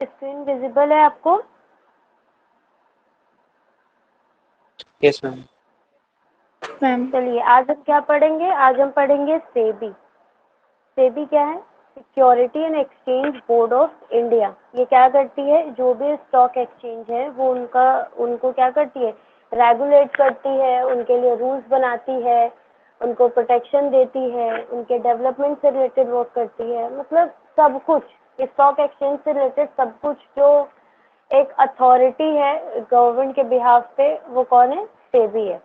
Screen visible है आपको? Yes ma'am. Ma'am चलिए आज हम क्या पढ़ेंगे? आज हम पढ़ेंगे सेबी। सेबी क्या है? Security and exchange board of India. ये क्या करती है? जो भी स्टॉक एक्सचेंज है वो उनको क्या करती है? रेगुलेट करती है, उनके लिए रूल्स बनाती है, उनको प्रोटेक्शन देती है, उनके डेवलपमेंट से रिलेटेड वर्क करती है। मतलब सब कुछ स्टॉक एक्सचेंज से रिलेटेड सब कुछ जो एक अथॉरिटी है गवर्नमेंट के बिहाफ पे, वो कौन है? सेबी है।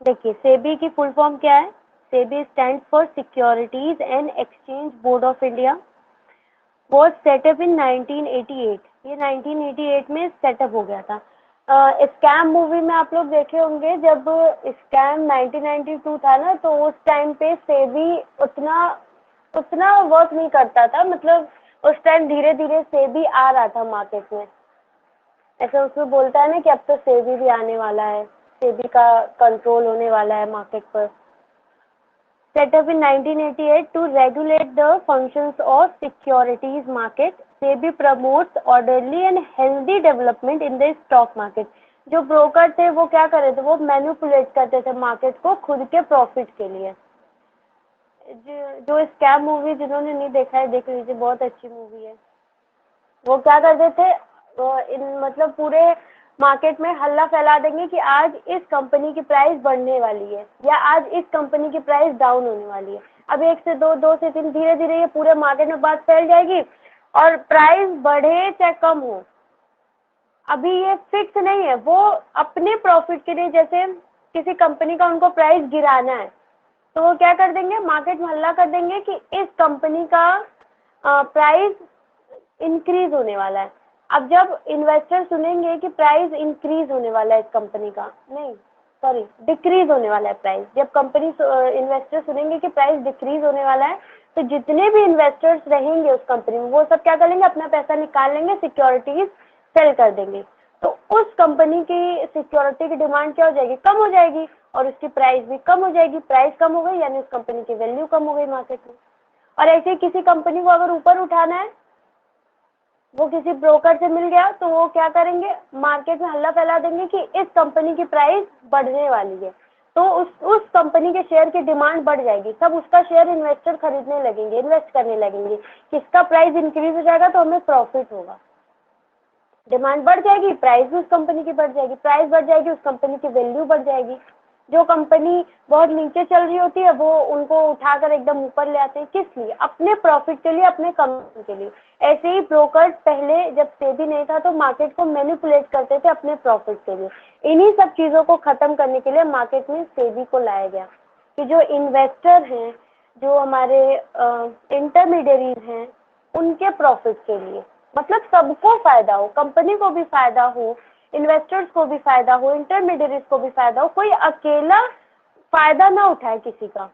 देखिए सेबी की फुल फॉर्म क्या है? SEBI stand for securities and exchange board of India, was set up in 1988। ये 1988 में सेटअप हो गया था। स्कैम मूवी में आप लोग देखे होंगे, जब स्कैम 1992 था ना, तो उस टाइम पे सेबी उतना वर्क नहीं करता था। मतलब उस टाइम धीरे धीरे सेबी आ रहा था मार्केट में। ऐसा उसमें बोलता है ना कि अब तो सेबी भी आने वाला है, सेबी का कंट्रोल होने वाला है मार्केट पर। Set up in 1988 to regulate the functions of securities market, SEBI promotes orderly and healthy development in the stock market। जो ब्रोकर थे वो क्या कर रहे थे? वो मैनिपुलेट करते थे मार्केट को खुद के प्रॉफिट के लिए। जो स्कैम मूवी जिन्होंने नहीं देखा है देख लीजिए, बहुत अच्छी मूवी है। वो क्या करते थे? मतलब पूरे मार्केट में हल्ला फैला देंगे कि आज इस कंपनी की प्राइस बढ़ने वाली है या आज इस कंपनी की प्राइस डाउन होने वाली है। अब 1 से 2, 2 से 3, धीरे धीरे ये पूरे मार्केट में बात फैल जाएगी और प्राइस बढ़े चाहे कम हो, अभी ये फिक्स नहीं है। वो अपने प्रॉफिट के लिए, जैसे किसी कंपनी का उनको प्राइस गिराना है तो वो क्या कर देंगे? मार्केट में हल्ला कर देंगे कि इस कंपनी का प्राइस इंक्रीज होने वाला है। अब जब इन्वेस्टर सुनेंगे कि प्राइस इंक्रीज होने वाला है इस कंपनी का, नहीं सॉरी डिक्रीज होने वाला है प्राइस, जब कंपनी इन्वेस्टर सुनेंगे कि प्राइस डिक्रीज होने वाला है, तो जितने भी इन्वेस्टर्स रहेंगे उस कंपनी में वो सब क्या कर लेंगे? अपना पैसा निकाल लेंगे, सिक्योरिटीज सेल कर देंगे। तो उस कंपनी की सिक्योरिटी की डिमांड क्या हो जाएगी? कम हो जाएगी और उसकी प्राइस भी कम हो जाएगी। प्राइस कम हो गई यानी उस कंपनी की वैल्यू कम हो गई मार्केट में। और ऐसे ही किसी कंपनी को अगर ऊपर उठाना है, वो किसी ब्रोकर से मिल गया तो वो क्या करेंगे? मार्केट में हल्ला फैला देंगे कि इस कंपनी की प्राइस बढ़ने वाली है, तो उस कंपनी के शेयर की डिमांड बढ़ जाएगी। सब उसका शेयर इन्वेस्टर खरीदने लगेंगे, इन्वेस्ट करने लगेंगे। किसका प्राइस इंक्रीज हो जाएगा तो हमें प्रॉफिट होगा। डिमांड बढ़ जाएगी, प्राइस भी उस कंपनी की बढ़ जाएगी, प्राइस बढ़ जाएगी, उस कंपनी की वैल्यू बढ़ जाएगी। जो कंपनी बहुत नीचे चल रही होती है वो उनको उठाकर एकदम ऊपर ले आते हैं। किस लिए? अपने प्रॉफिट के लिए, अपने कमीशन के लिए। ऐसे ही ब्रोकर्स पहले जब सेबी नहीं था तो मार्केट को मैनिपुलेट करते थे अपने प्रॉफिट के लिए। इन्हीं सब चीज़ों को ख़त्म करने के लिए मार्केट में सेबी को लाया गया कि जो इन्वेस्टर हैं, जो हमारे इंटरमीडियरीज हैं, उनके प्रॉफिट के लिए, मतलब सबको फायदा हो, कंपनी को भी फायदा हो, इन्वेस्टर्स को भी फायदा हो, इंटरमीडियरीज को भी फायदा हो, कोई अकेला फायदा ना उठाए किसी का।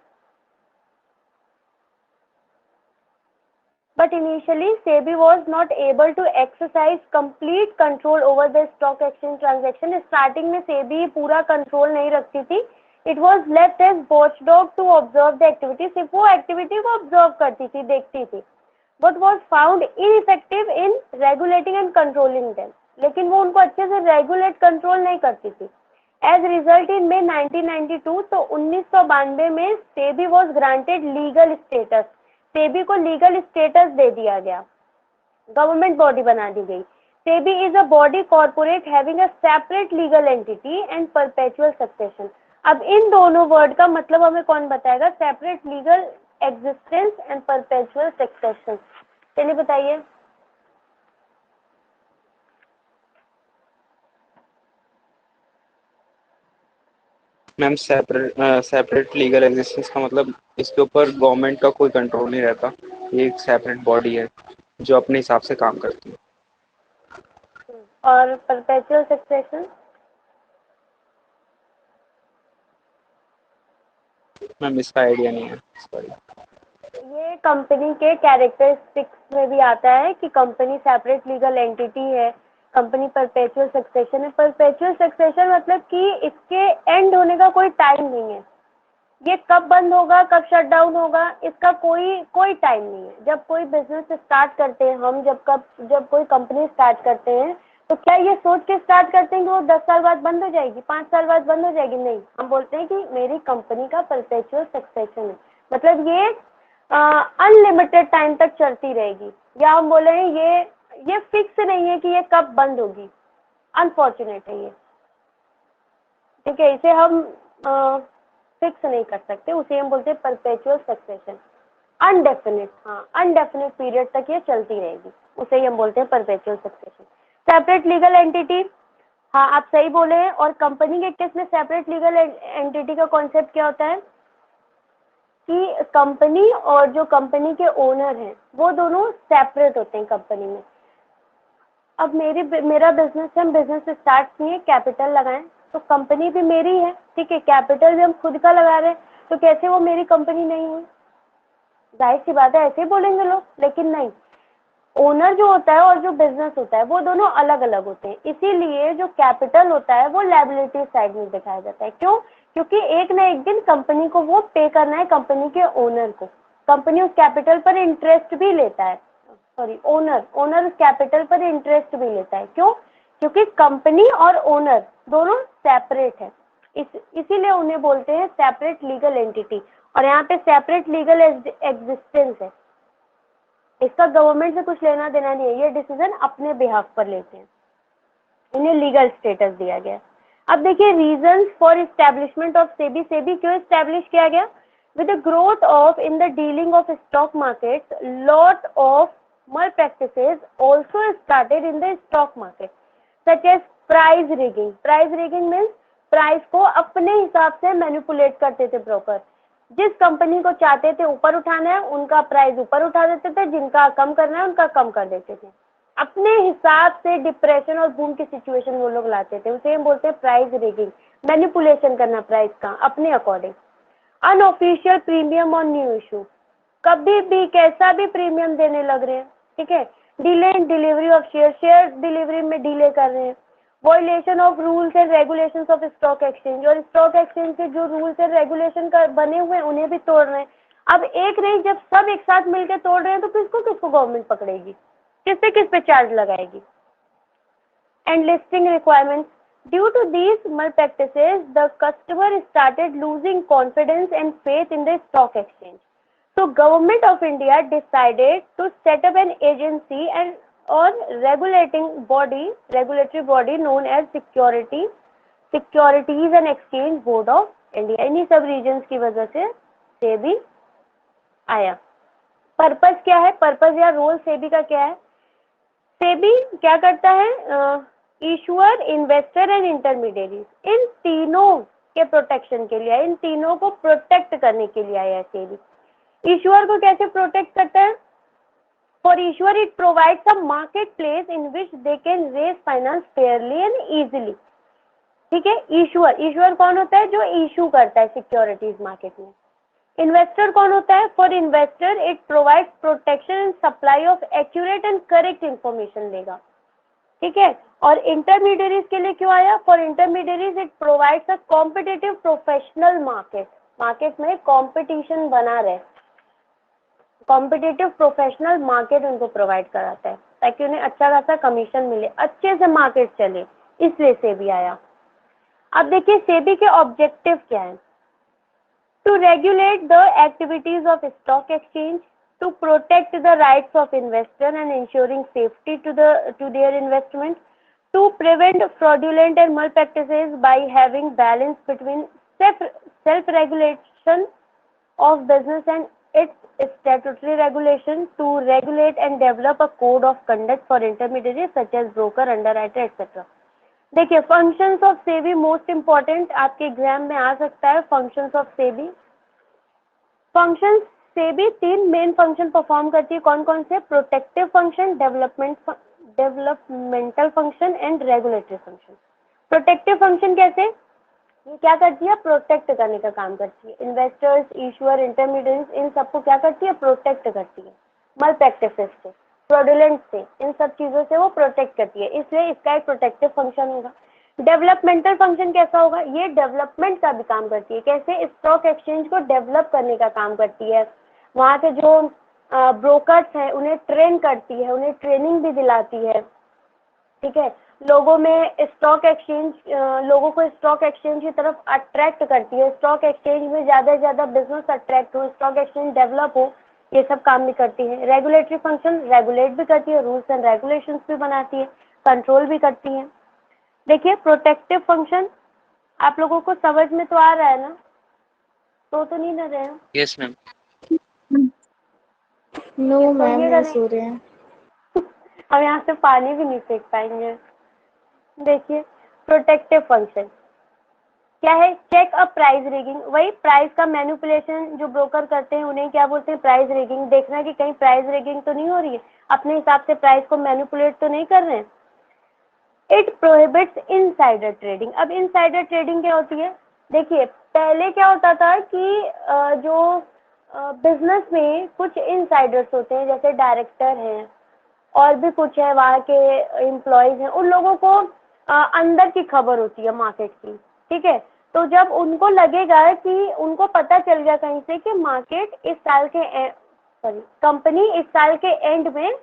But initially, SEBI was not able to exercise complete control over the stock exchange transaction. Starting में SEBI पूरा control नहीं रखती थी. It was left as watchdog to observe the activity. सिर्फ वो activity को observe करती थी, देखती थी. But was found ineffective in regulating and controlling them. लेकिन वो उनको अच्छे से रेगुलेट कंट्रोल नहीं करती थी। एज रिजल्ट इन May 1992, तो 1992 में SEBI was granted legal status. SEBI को लीगल स्टेटस दे दिया गया, गवर्नमेंट बॉडी बना दी गई। SEBI is a body corporate having a separate legal entity and perpetual succession. अब इन दोनों वर्ड का मतलब हमें कौन बताएगा? Separate legal existence and perpetual succession. चलिए बताइए। मैम सेपरेट लीगल एग्जिस्टेंस का मतलब इसके ऊपर गवर्नमेंट का कोई कंट्रोल नहीं रहता। ये एक सेपरेट बॉडी है जो अपने हिसाब से काम करती है। और परपेचुअल सक्सेशन? मैम इसका आइडिया नहीं है, सॉरी। ये कंपनी के कैरेक्टरिस्टिक्स में भी आता है कि कंपनी सेपरेट लीगल एंटिटी है, कंपनी परपेचुअल सक्सेशन है। परपेचुअल सक्सेशन मतलब कि इसके एंड होने का कोई टाइम नहीं है। ये कब बंद होगा, कब शट डाउन होगा, इसका कोई टाइम नहीं है। जब कोई बिजनेस स्टार्ट करते हैं हम, जब कोई कंपनी स्टार्ट करते हैं, तो क्या ये सोच के स्टार्ट करते हैं कि वो 10 साल बाद बंद हो जाएगी, 5 साल बाद बंद हो जाएगी? नहीं, हम बोलते हैं कि मेरी कंपनी का परपेचुअल सक्सेशन है, मतलब ये अनलिमिटेड टाइम तक चलती रहेगी। या हम बोले हैं ये फिक्स नहीं है कि ये कब बंद होगी, अनफॉर्चुनेट है ये, ठीक है, इसे हम फिक्स नहीं कर सकते, उसे हम बोलते हैं परपेचुअल सक्सेशन। अनडेफिनिट, हाँ, अनडेफिनिट पीरियड तक ये चलती रहेगी, उसे ही हम बोलते हैं perpetual succession. Separate legal entity, हाँ आप सही बोले हैं। और कंपनी के केस में सेपरेट लीगल एंटिटी का कॉन्सेप्ट क्या होता है कि कंपनी और जो कंपनी के ओनर हैं वो दोनों सेपरेट होते हैं कंपनी में। अब मेरा बिजनेस है, हम बिजनेस स्टार्ट किए, कैपिटल लगाएं, तो कंपनी भी मेरी है, ठीक है, कैपिटल भी हम खुद का लगा रहे हैं, तो कैसे वो मेरी कंपनी नहीं हुई? जाहिर सी बात है, ऐसे ही बोलेंगे लोग, लेकिन नहीं, ओनर जो होता है और जो बिजनेस होता है वो दोनों अलग अलग होते हैं। इसीलिए जो कैपिटल होता है वो लायबिलिटी साइड में दिखाया जाता है। क्यों? क्योंकि एक ना एक दिन कंपनी को वो पे करना है, कंपनी के ओनर को। कंपनी उस कैपिटल पर इंटरेस्ट भी लेता है, सॉरी, ओनर उस कैपिटल पर इंटरेस्ट भी लेता है। क्यों? क्योंकि कंपनी और ओनर दोनों सेपरेट है, इसीलिए उन्हें बोलते हैं सेपरेट लीगल एंटिटी। और यहाँ पे सेपरेट लीगल एग्जिस्टेंस है, इसका गवर्नमेंट से कुछ लेना देना नहीं है, ये डिसीजन अपने बिहाफ पर लेते हैं, इन्हें लीगल स्टेटस दिया गया। अब देखिए reasons for establishment of SEBI. SEBI क्यों एस्टैब्लिश किया गया? With the growth of in the dealing of stock markets, lot of malpractices also started in the stock market such as price rigging. Price rigging means price को अपने हिसाब से manipulate करते थे broker. जिस कंपनी को चाहते थे ऊपर उठाना है उनका प्राइस ऊपर उठा देते थे, जिनका कम करना है उनका कम कर देते थे। अपने हिसाब से डिप्रेशन और बूम की सिचुएशन वो लोग लाते थे, उसे हम बोलते हैं प्राइस रिगिंग, मैनिपुलेशन करना प्राइस का अपने according. Unofficial premium on new issue, कभी भी कैसा भी प्रीमियम देने लग रहे हैं, ठीक है। Delay in delivery of share delivery में डिले कर रहे हैं। Violation of rules and regulations of stock exchange, और स्टॉक एक्सचेंज के जो रूल्स एंड रेगुलेशन का बने हुए हैं उन्हें भी तोड़ रहे हैं। अब एक नहीं, जब सब एक साथ मिलकर तोड़ रहे हैं तो किसको किसको गवर्नमेंट पकड़ेगी, किस पे चार्ज लगाएगी। And listing requirements, due to these malpractices the customer started losing confidence and faith in the stock exchange. So government of India decided to set up an agency and or regulatory body known as Securities and Exchange Board of India. इन्हीं सब regions की वजह से सेबी आया। Purpose क्या है, purpose या role SEBI का क्या है? सेबी क्या करता है? इशूअर, इन्वेस्टर एंड इंटरमीडियरीज, इन तीनों के प्रोटेक्शन के लिए, इन तीनों को प्रोटेक्ट करने के लिए आया है सेबी। इशूअर को कैसे प्रोटेक्ट करता है? For issuer it provides a market place in which they can raise finance fairly and easily, ठीक है। इशूअर कौन होता है? जो इशू करता है सिक्योरिटीज मार्केट में। इन्वेस्टर कौन होता है? For investor it provides protection and supply of accurate and correct information देगा, ठीक है। और इंटरमीडियरीज के लिए क्यों आया? For intermediaries it provides a competitive professional market में कंपटीशन बना रहे, कॉम्पिटिटिव प्रोफेशनल मार्केट उनको प्रोवाइड कराता है ताकि उन्हें अच्छा खासा कमीशन मिले, अच्छे से मार्केट चले, इसलिए सेबी आया। अब देखिए सेबी के ऑब्जेक्टिव क्या है? To regulate the activities of stock exchange, to protect the rights of investor and ensuring safety to their investment, to prevent fraudulent and malpractices by having balance between self-regulation of business and its statutory regulation, to regulate and develop a code of conduct for intermediaries such as broker, underwriter, etc. देखिए functions of SEBI most important, आपके exam में आ सकता है functions of SEBI। functions SEBI 3 main function perform करती है, कौन कौन से? Protective function, developmental function and regulatory function. Protective function कैसे? ये क्या करती है? प्रोटेक्ट करने का काम करती है। इन्वेस्टर्स, इशूअर, इंटरमीडियरीज, इन सबको क्या करती है? प्रोटेक्ट करती है मलप्रैक्टिसेस से, फ्रॉडुलेंट से, इन सब चीजों से वो प्रोटेक्ट करती है, इसलिए इसका एक प्रोटेक्टिव फंक्शन होगा। डेवलपमेंटल फंक्शन कैसा होगा, ये डेवलपमेंट का भी काम करती है, कैसे स्टॉक एक्सचेंज को डेवलप करने का काम करती है, वहाँ के जो ब्रोकर्स हैं उन्हें ट्रेन करती है, उन्हें ट्रेनिंग भी दिलाती है, ठीक है। लोगों में स्टॉक एक्सचेंज, लोगों को स्टॉक एक्सचेंज की तरफ अट्रैक्ट करती है, स्टॉक एक्सचेंज में ज़्यादा से ज़्यादा बिजनेस अट्रैक्ट हो, स्टॉक एक्सचेंज डेवलप हो, ये सब काम भी करती है। रेगुलेटरी फंक्शन, रेगुलेट भी करती है, रूल्स एंड रेगुलेशंस भी बनाती है, कंट्रोल भी करती है। देखिए प्रोटेक्टिव फंक्शन, आप लोगों को समझ में तो आ रहा है ना, तो नहीं ना रहे हैं? Yes ma'am. नो मैम, सोइएगा नहीं नहीं। सो रहे हैं। हम यहाँ से पानी भी नहीं फेंक पाएंगे। देखिए प्रोटेक्टिव फंक्शन क्या है, चेक अ प्राइस रिगिंग, वही प्राइस का मैनिपुलेशन जो ब्रोकर करते हैं उन्हें क्या बोलते हैं, प्राइस रिगिंग। देखना कि कहीं प्राइस रिगिंग तो नहीं हो रही है, अपने हिसाब से प्राइस को मैनिपुलेट तो नहीं कर रहे हैं। It prohibits insider trading. अब इनसाइडर ट्रेडिंग क्या होती है, देखिए पहले क्या होता था कि जो बिजनेस में कुछ इनसाइडर्स होते हैं, जैसे डायरेक्टर हैं और भी कुछ है, वहाँ के एम्प्लॉयज हैं, उन लोगों को अंदर की खबर होती है मार्केट की, ठीक है। तो जब उनको लगेगा कि उनको पता चल गया कहीं से कि मार्केट इस साल के कंपनी इस साल के एंड में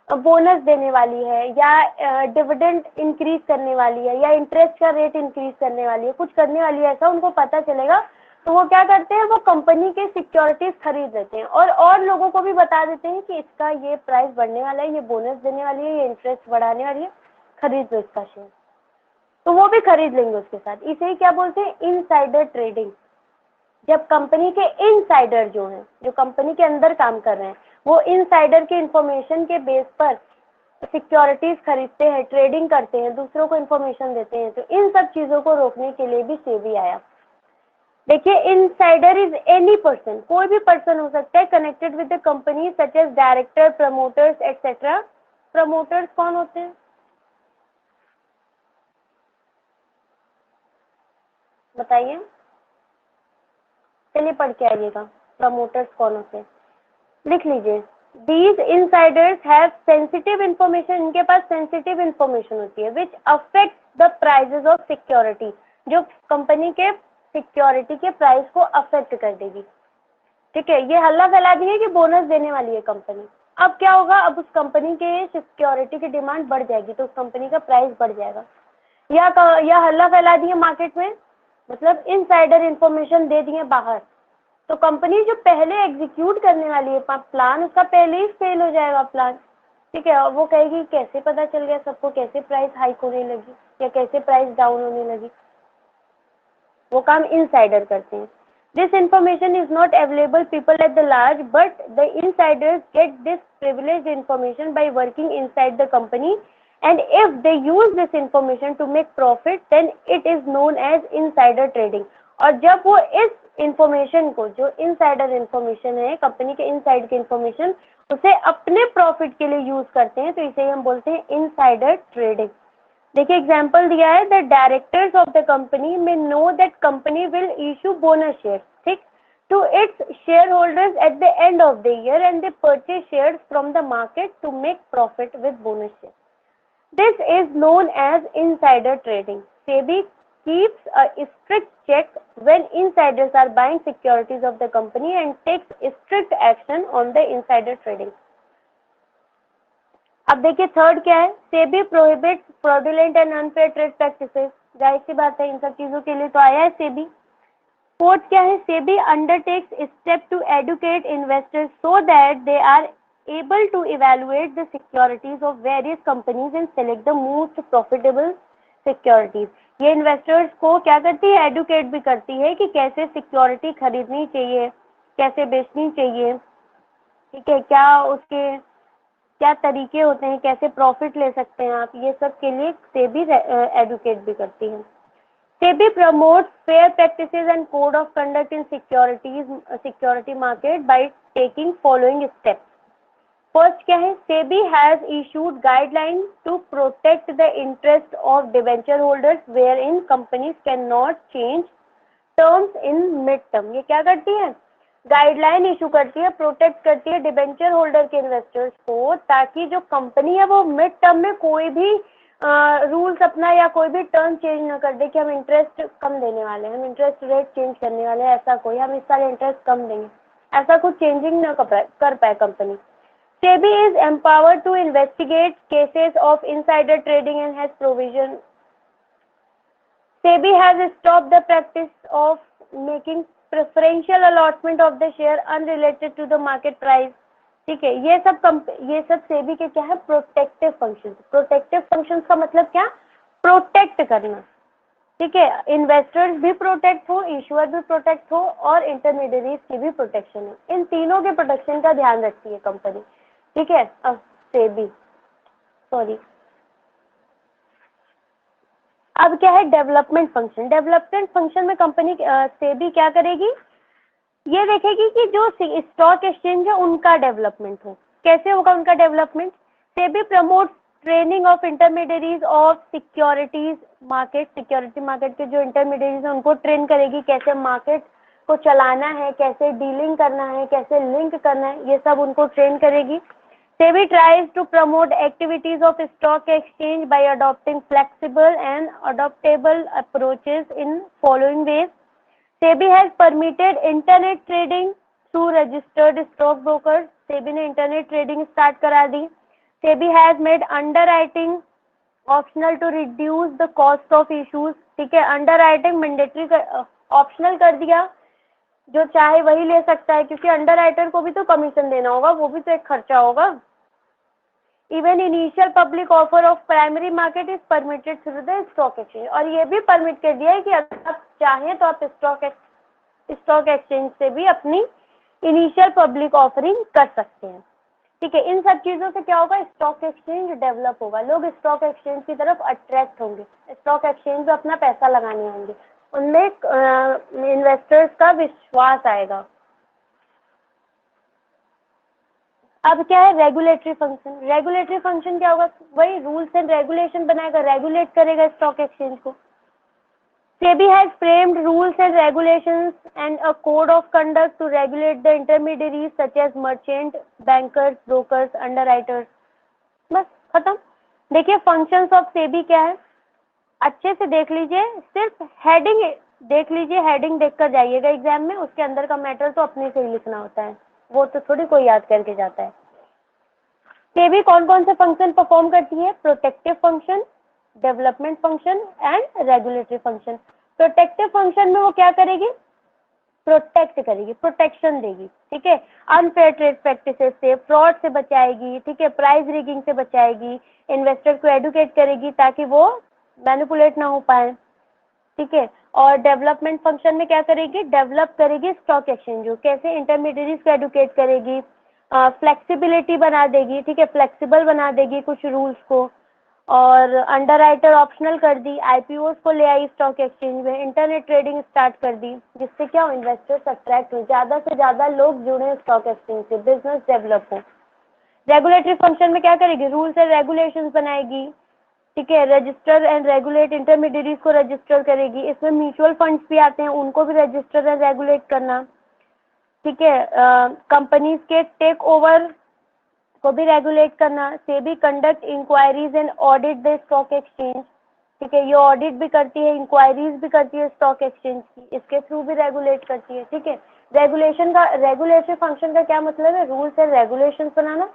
बोनस देने वाली है, या डिविडेंड इंक्रीज करने वाली है, या इंटरेस्ट का रेट इंक्रीज करने वाली है, कुछ करने वाली है, ऐसा उनको पता चलेगा, तो वो क्या करते हैं, वो कंपनी के सिक्योरिटीज खरीद लेते हैं और लोगों को भी बता देते हैं कि इसका ये प्राइस बढ़ने वाला है, ये बोनस देने वाली है, ये इंटरेस्ट बढ़ाने वाली है, खरीद लो इसका शेयर। तो वो भी खरीद लेंगे उसके साथ। इसे ही क्या बोलते हैं, इनसाइडर ट्रेडिंग। जब कंपनी के इनसाइडर जो हैं, जो कंपनी के अंदर काम कर रहे हैं, वो इनसाइडर के इंफॉर्मेशन के बेस पर सिक्योरिटीज खरीदते हैं, ट्रेडिंग करते हैं, दूसरों को इन्फॉर्मेशन देते हैं, तो इन सब चीजों को रोकने के लिए भी सेबी आया। देखिए इनसाइडर इज एनी पर्सन, कोई भी पर्सन हो सकता है connected with the company such as director, promoters etcetera. Promoters कौन होते हैं, बताइए, चलिए पढ़ के आइएगा, प्रमोटर्स कौन होते हैं, लिख लीजिए। These insiders have sensitive information, इनके पास सेंसिटिव इंफॉर्मेशन होती है which affect the prices of security, जो कंपनी के सिक्योरिटी के प्राइस को अफेक्ट कर देगी, ठीक है। ये हल्ला फैला दी है कि बोनस देने वाली है कंपनी। अब क्या होगा, अब उस कंपनी के सिक्योरिटी की डिमांड बढ़ जाएगी, तो उस कंपनी का प्राइस बढ़ जाएगा। या हल्ला फैला दिए मार्केट में, मतलब इनसाइडर इंफॉर्मेशन दे दिए बाहर, तो कंपनी जो पहले एग्जीक्यूट करने वाली है प्लान, उसका पहले ही फेल हो जाएगा प्लान, ठीक है। और वो कहेगी कैसे पता चल गया सबको, कैसे प्राइस हाइक होने लगी या कैसे प्राइस डाउन होने लगी, वो काम इनसाइडर करते हैं। This information is not available people at the large, but the insiders get this privileged information by working inside the company, and if they use this information to make profit, then it is known as insider trading. और जब वो इस information को, जो insider information है, company के inside की information, उसे अपने प्रॉफिट के लिए यूज करते हैं, तो इसे हम बोलते हैं इनसाइडर ट्रेडिंग। देखिए एग्जाम्पल दिया है, the directors of the company में know that company will issue bonus share, ठीक, to its shareholders at the end of the year, and they purchase shares from the market to make profit with bonus share. This is known as insider trading. SEBI keeps a strict check when insiders are buying securities of the company and takes strict action on the insider trading. अब देखिए third क्या है, SEBI prohibit fraudulent and unfair trade practices. जाहिर सी बात है, इन सब चीजों के लिए तो आया है सेबी। फोर्थ क्या है, SEBI undertakes step to educate investors so that they are able to evaluate the securities of various companies and select the most profitable securities. ये इन्वेस्टर्स को क्या करती है, एडुकेट भी करती है कि कैसे सिक्योरिटी खरीदनी चाहिए, कैसे बेचनी चाहिए, ठीक है, क्या उसके क्या तरीके होते हैं, कैसे प्रॉफिट ले सकते हैं आप, ये सब के लिए सेबी एडुकेट भी करती है। SEBI promotes fair practices and code of conduct in security market by taking following steps. First क्या है, SEBI has issued guideline to protect the interest of debenture holders wherein companies can not change terms in mid term. ये क्या करती है, guideline issue करती है, protect करती है डिबेंचर होल्डर के इन्वेस्टर्स को, ताकि जो कंपनी है वो मिड टर्म में कोई भी रूल्स अपना या कोई भी टर्म चेंज ना कर दे कि हम इंटरेस्ट कम देने वाले हैं, हम इंटरेस्ट रेट चेंज करने वाले हैं, ऐसा कोई हम इस साल इंटरेस्ट कम देंगे, ऐसा कुछ चेंजिंग ना कर पाए company. SEBI is empowered to investigate cases of insider trading and has provision. SEBI has stopped the practice of making preferential allotment of the share unrelated to the market price. ठीक है, ये सब SEBI के क्या है, protective function. Protective functions का मतलब क्या, प्रोटेक्ट करना। ठीक है, इन्वेस्टर्स भी प्रोटेक्ट हो, इश्यूअर भी प्रोटेक्ट हो और इंटरमीडियरीज की भी प्रोटेक्शन हो। इन तीनों के प्रोटेक्शन का ध्यान रखती है कंपनी। ठीक है, अब SEBI अब क्या है, डेवलपमेंट फंक्शन। डेवलपमेंट फंक्शन में कंपनी SEBI क्या करेगी, ये देखेगी कि जो स्टॉक एक्सचेंज है उनका डेवलपमेंट हो। कैसे होगा उनका development, SEBI promote training of intermediaries of securities market. Security market के जो इंटरमीडियरीज हैं उनको ट्रेन करेगी, कैसे मार्केट को चलाना है, कैसे डीलिंग करना है, कैसे लिंक करना है, ये सब उनको ट्रेन करेगी। SEBI tries to promote activities of stock exchange by adopting flexible and adaptable approaches in following ways. SEBI has permitted internet trading through registered stockbrokers. SEBI ने internet trading start करा दी। SEBI has made underwriting optional to reduce the cost of issues। ठीक है, underwriting mandatory optional कर दिया, जो चाहे वही ले सकता है, क्योंकि अंडरराइटर को भी तो कमीशन देना होगा, वो भी तो एक खर्चा होगा। Even initial public offer of primary market is permitted through the stock exchange. और ये भी परमिट कर दिया है कि अगर आप चाहें तो आप स्टॉक एक्सचेंज से भी अपनी इनिशियल पब्लिक ऑफरिंग कर सकते हैं। ठीक है, इन सब चीज़ों से क्या होगा, स्टॉक एक्सचेंज डेवलप होगा, लोग स्टॉक एक्सचेंज की तरफ अट्रैक्ट होंगे, स्टॉक एक्सचेंज में अपना पैसा लगाने आएंगे, उनमें इन्वेस्टर्स का विश्वास आएगा। अब क्या है, रेगुलेटरी फंक्शन। रेगुलेटरी फंक्शन क्या होगा, वही रूल्स एंड रेगुलेशन बनाएगा, रेगुलेट करेगा स्टॉक एक्सचेंज को। SEBI has framed rules and regulations and a code of conduct to regulate the intermediaries such as merchant, bankers, brokers, underwriters। बस खत्म। देखिए functions of SEBI क्या है, अच्छे से देख लीजिए, सिर्फ हेडिंग देख लीजिए, हेडिंग देखकर जाइएगा एग्जाम में, उसके अंदर का मैटर तो अपने से ही लिखना होता है, वो तो थोड़ी कोई याद करके जाता है। SEBI कौन कौन से फंक्शन परफॉर्म करती है, protective function, development function and regulatory function. Protective function में वो क्या करेगी, प्रोटेक्ट करेगी, प्रोटेक्शन देगी। ठीक है, अनफेयर ट्रेड प्रैक्टिसेस से, फ्रॉड से बचाएगी। ठीक है, प्राइस रिगिंग से बचाएगी, इन्वेस्टर को एडुकेट करेगी ताकि वो मैनिपुलेट ना हो पाए। ठीक है, और डेवलपमेंट फंक्शन में क्या करेगी, डेवलप करेगी स्टॉक एक्सचेंज को, कैसे इंटरमीडियरीज को एडुकेट करेगी, फ्लेक्सिबिलिटी बना देगी। ठीक है, फ्लेक्सिबल बना देगी कुछ रूल्स को, और अंडरराइटर ऑप्शनल कर दी, IPOs को ले आई स्टॉक एक्सचेंज में, इंटरनेट ट्रेडिंग स्टार्ट कर दी, जिससे क्या हो, इन्वेस्टर्स अट्रैक्ट हो, ज़्यादा से ज़्यादा लोग जुड़े स्टॉक एक्सचेंज से, बिजनेस डेवलप हो। रेगुलेटरी फंक्शन में क्या करेगी, रूल्स एंड रेगुलेशंस बनाएगी। ठीक है, रजिस्टर एंड रेगुलेट इंटरमीडियरीज को रजिस्टर करेगी। इसमें म्यूचुअल फंड्स भी आते हैं, उनको भी रजिस्टर एंड रेगुलेट करना। ठीक है, कंपनीज के टेक ओवर को भी रेगुलेट करना। SEBI conduct inquiries and audit the stock exchange. ठीक है, ये ऑडिट भी करती है, इंक्वायरीज भी करती है स्टॉक एक्सचेंज की, इसके थ्रू भी रेगुलेट करती है। ठीक है, रेगुलेटरी फंक्शन का क्या मतलब है, rules and regulations banana,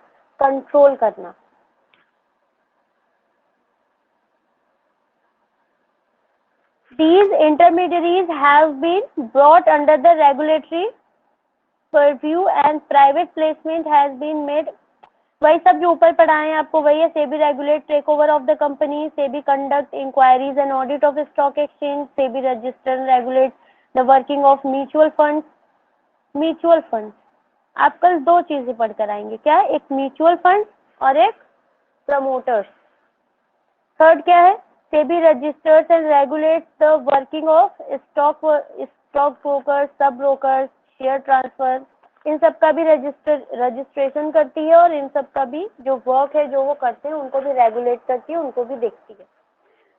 control करना। These intermediaries have been brought under the regulatory purview and private placement has been made। वही सब जो ऊपर पढ़ाए हैं आपको वही है। SEBI regulate take over of the company, SEBI conduct inquiries and audit of stock exchange, SEBI register and regulate the working of mutual funds। Mutual fund आप कल दो चीजें पढ़कर आएंगे, क्या, एक म्यूचुअल फंड और एक प्रमोटर्स। थर्ड क्या है, SEBI registers and regulates the working of stock brokers, सब ब्रोकर्स, शेयर ट्रांसफर, इन सब का भी रजिस्ट्रेशन करती है, और इन सब का भी जो वर्क है जो वो करते हैं उनको भी रेगुलेट करती है, उनको भी देखती है।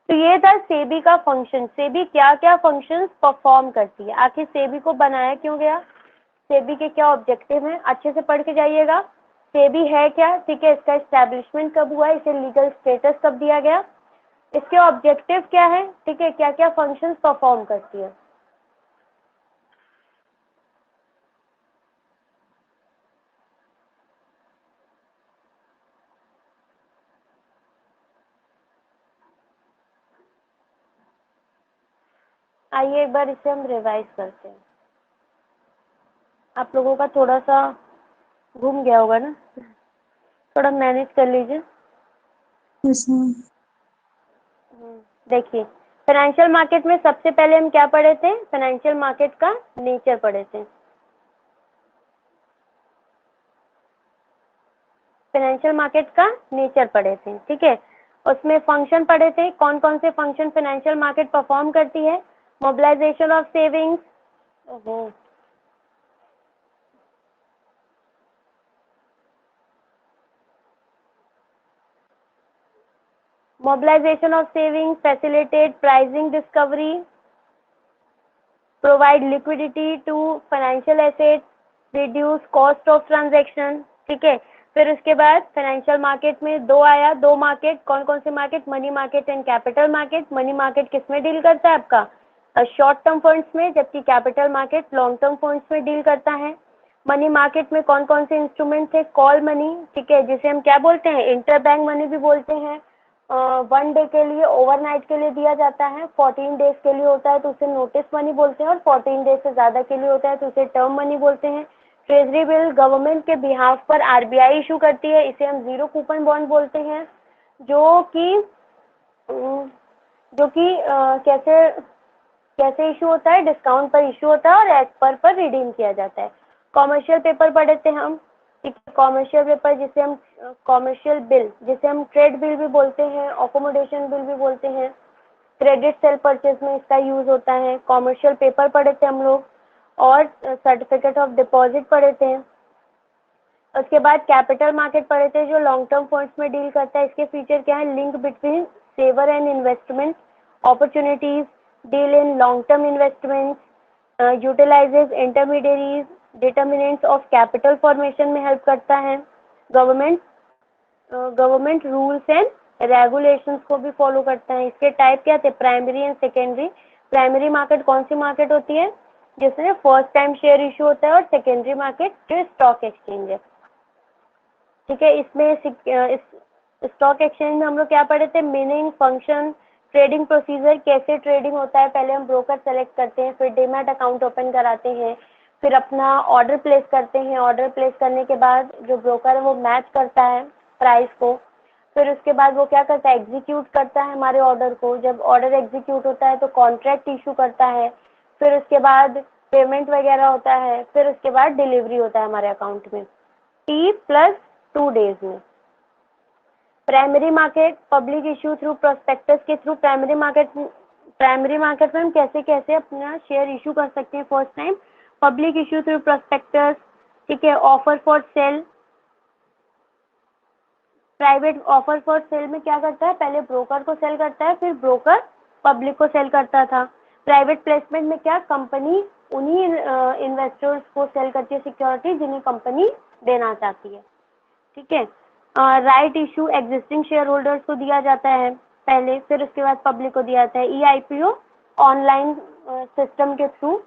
तो ये था SEBI का फंक्शन। SEBI क्या क्या फंक्शंस परफॉर्म करती है, आखिर SEBI को बनाया क्यों गया, SEBI के क्या ऑब्जेक्टिव हैं, अच्छे से पढ़ के जाइएगा। SEBI है क्या, ठीक है, इसका एस्टैब्लिशमेंट कब हुआ, इसे लीगल स्टेटस कब दिया गया, इसके ऑब्जेक्टिव क्या है, ठीक है, क्या क्या फंक्शंस परफॉर्म करती है। आइए एक बार इसे हम रिवाइज करते हैं। आप लोगों का थोड़ा सा घूम गया होगा ना, थोड़ा मैनेज कर लीजिए। Yes ma'am. देखिए, फाइनेंशियल मार्केट में सबसे पहले हम क्या पढ़े थे, फाइनेंशियल मार्केट का नेचर पढ़े थे। फाइनेंशियल मार्केट का नेचर पढ़े थे, ठीक है। उसमें फंक्शन पढ़े थे, कौन कौन से फंक्शन फाइनेंशियल मार्केट परफॉर्म करती है। मोबिलाइजेशन ऑफ सेविंग्स, ओहो, mobilization of savings, facilitate pricing discovery, provide liquidity to financial assets, reduce cost of transaction, ठीक है। फिर उसके बाद फाइनेंशियल मार्केट में दो आया, दो मार्केट, कौन कौन से market, money market and capital market. Money market किस में डील करता है आपका, शॉर्ट टर्म फंड्स में, जबकि capital market long term funds में डील करता है। मनी मार्केट में कौन कौन से इंस्ट्रूमेंट है, कॉल मनी, ठीक है, जिसे हम क्या बोलते हैं, इंटर बैंक मनी भी बोलते हैं। 1 डे के लिए, ओवरनाइट के लिए दिया जाता है। 14 डेज के लिए होता है तो उसे नोटिस मनी बोलते हैं, और 14 डेज से ज़्यादा के लिए होता है तो उसे टर्म मनी बोलते हैं। ट्रेजरी बिल गवर्नमेंट के बिहाफ पर आरबीआई इशू करती है, इसे हम जीरो कूपन बॉन्ड बोलते हैं, जो कि कैसे कैसे इशू होता है, डिस्काउंट पर इशू होता है और एज पर रिडीम किया जाता है। कॉमर्शियल पेपर पढ़े थे हम, ठीक है, कॉमर्शियल पेपर जिसे हम कॉमर्शियल बिल, जिसे हम ट्रेड बिल भी बोलते हैं, अकोमोडेशन बिल भी बोलते हैं। क्रेडिट सेल परचेज में इसका यूज होता है। कॉमर्शियल पेपर पढ़े थे हम लोग, और सर्टिफिकेट ऑफ डिपॉजिट पढ़े थे। उसके बाद कैपिटल मार्केट पढ़े थे, जो लॉन्ग टर्म फंड्स में डील करता है। इसके फीचर क्या है, link between saver and investment opportunities, deal in long term investments, utilises intermediaries, determinants of capital formation में हेल्प करता है। गवर्नमेंट रूल्स एंड रेगुलेशंस को भी फॉलो करता है। इसके टाइप क्या थे, primary and secondary. Primary market कौन सी मार्केट होती है, जिसमें फर्स्ट टाइम शेयर इशू होता है, और सेकेंडरी मार्केट जो स्टॉक एक्सचेंज है, ठीक है। इसमें इस स्टॉक एक्सचेंज में हम लोग क्या पढ़े थे, मीनिंग, फंक्शन, ट्रेडिंग प्रोसीजर, कैसे ट्रेडिंग होता है। पहले हम ब्रोकर सेलेक्ट करते हैं, फिर डीमैट अकाउंट ओपन कराते हैं, फिर अपना ऑर्डर प्लेस करते हैं। ऑर्डर प्लेस करने के बाद जो ब्रोकर है वो मैच करता है प्राइस को, फिर उसके बाद वो क्या करता है, एग्जीक्यूट करता है हमारे ऑर्डर को। जब ऑर्डर एग्जीक्यूट होता है तो कॉन्ट्रैक्ट इशू करता है, फिर उसके बाद पेमेंट वगैरह होता है, फिर उसके बाद डिलीवरी होता है हमारे अकाउंट में T+2 डेज में। Primary market, public issue through prospectus के थ्रू। प्राइमरी मार्केट में हम कैसे कैसे अपना शेयर इशू कर सकते हैं, first time public issue through prospectus, ठीक है। Offer for sale, private offer for sale में क्या करता है, पहले ब्रोकर को सेल करता है, फिर ब्रोकर पब्लिक को सेल करता था। प्राइवेट प्लेसमेंट में क्या, कंपनी उन्हीं इन्वेस्टर्स को सेल करती है सिक्योरिटी जिन्हें कंपनी देना चाहती है, ठीक है। Right issue existing share holders को दिया जाता है पहले, फिर उसके बाद पब्लिक को दिया जाता है। EIPO ऑनलाइन सिस्टम के थ्रू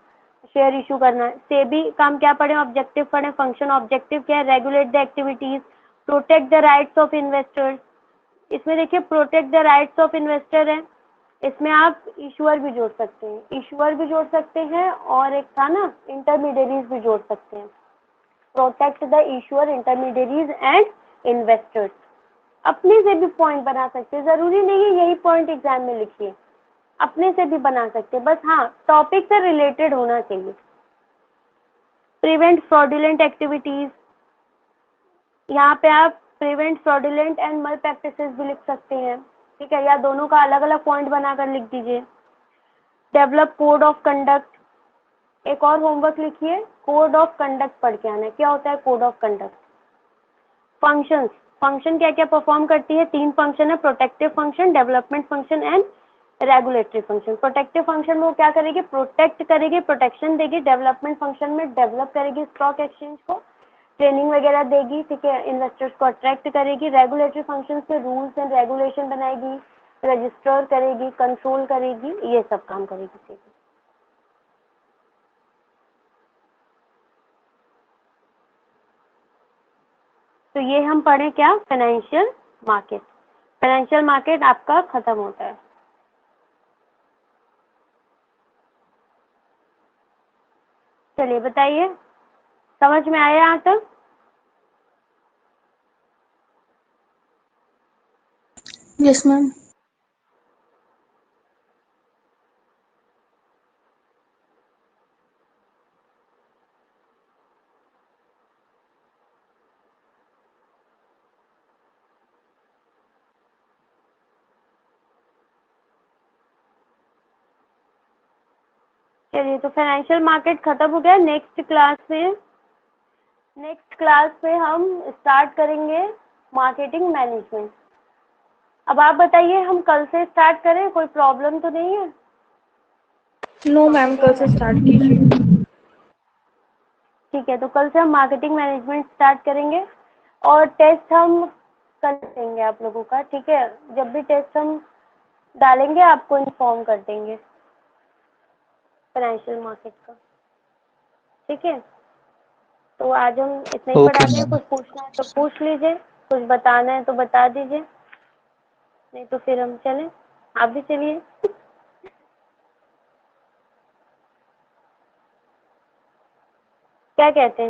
शेयर इशू करना है। सेबी काम क्या पढ़े, ऑब्जेक्टिव पढ़े, फंक्शन। ऑब्जेक्टिव क्या है, regulate the activities, protect the rights of investors. इसमें देखिए protect the rights of investor है, इसमें आप इशूअर भी जोड़ सकते हैं, इशूअर भी जोड़ सकते हैं, और एक था ना इंटरमीडियरीज भी जोड़ सकते हैं। Protect the issuer, intermediaries and investors. अपने से भी पॉइंट बना सकते हैं, जरूरी नहीं है यही पॉइंट एग्जाम में लिखिए, अपने से भी बना सकते हैं, बस हाँ टॉपिक से रिलेटेड होना चाहिए। प्रिवेंट फ्रॉडुलेंट एक्टिविटीज, यहाँ पे आप प्रिवेंट फ्रॉडुलेंट एंड मल प्रैक्टिसेस भी लिख सकते हैं, ठीक है, या दोनों का अलग अलग पॉइंट बनाकर लिख दीजिए। डेवलप कोड ऑफ कंडक्ट, एक और होमवर्क लिखिए, कोड ऑफ कंडक्ट पढ़ के आना है, क्या होता है code of conduct. Functions, function क्या क्या परफॉर्म करती है, 3 फंक्शन है, protective function, development function and regulatory function. Protective function में वो क्या करेगी, प्रोटेक्ट करेगी, प्रोटेक्शन देगी। डेवलपमेंट फंक्शन में डेवलप करेगी स्टॉक एक्सचेंज को, ट्रेनिंग वगैरह देगी, ठीक है, इन्वेस्टर्स को अट्रैक्ट करेगी। रेगुलेटरी फंक्शन में रूल्स एंड रेगुलेशन बनाएगी, रजिस्टर करेगी, कंट्रोल करेगी, ये सब काम करेगी सेबी। तो ये हम पढ़े क्या, फाइनेंशियल मार्केट। फाइनेंशियल मार्केट आपका खत्म होता है। चलिए बताइए, समझ में आया यहाँ तक? Yes ma'am. चलिए, तो फाइनेंशियल मार्केट खत्म हो गया। नेक्स्ट क्लास में हम स्टार्ट करेंगे मार्केटिंग मैनेजमेंट। अब आप बताइए, हम कल से स्टार्ट करें, कोई प्रॉब्लम तो नहीं है? नो मैम, कल से स्टार्ट कीजिए। ठीक है, तो कल से हम मार्केटिंग मैनेजमेंट स्टार्ट करेंगे और टेस्ट हम कल देंगे आप लोगों का। ठीक है, जब भी टेस्ट हम डालेंगे आपको इन्फॉर्म कर देंगे फाइनेंशियल मार्केट का। ठीक है, तो आज हम इतना ही ओके पढ़ाते हैं। मैम। कुछ पूछना है तो पूछ लीजिए, कुछ बताना है तो बता दीजिए, नहीं तो फिर हम चलें। आप भी चलिए। क्या कहते हैं?